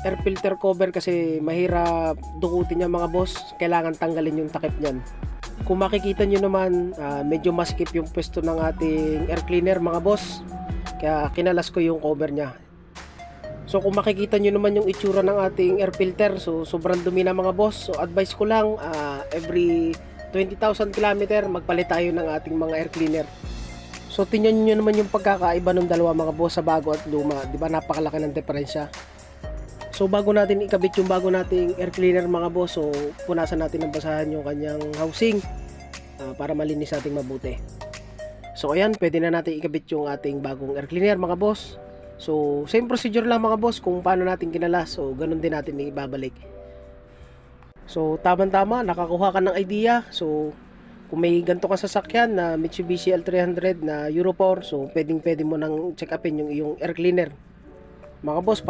air filter cover kasi mahirap dukutin niya mga boss, kailangan tanggalin yung takip niyan. Kung makikita nyo naman, medyo maskip yung pwesto ng ating air cleaner mga boss, kaya kinalas ko yung cover niya. So kung makikita nyo naman yung itsura ng ating air filter, so sobrang dumi na mga boss. So advice ko lang, every 20,000 km magpalit tayo ng ating mga air cleaner. So tingnan nyo naman yung pagkakaiba ng dalawa mga boss sa bago at luma, di ba napakalaki ng diferensya. So bago natin ikabit yung bago nating air cleaner mga boss, so punasan natin ng basahan yung kanyang housing para malinis nating mabuti. So ayan, pwede na natin ikabit yung ating bagong air cleaner mga boss. So same procedure lang mga boss kung paano natin kinalas, so ganun din natin ibabalik. So tama-tama, nakakuha ka ng idea. So kung may ganito ka sasakyan na Mitsubishi L300 na Euro 4, so pwede mo nang check upin yung iyong air cleaner mga boss.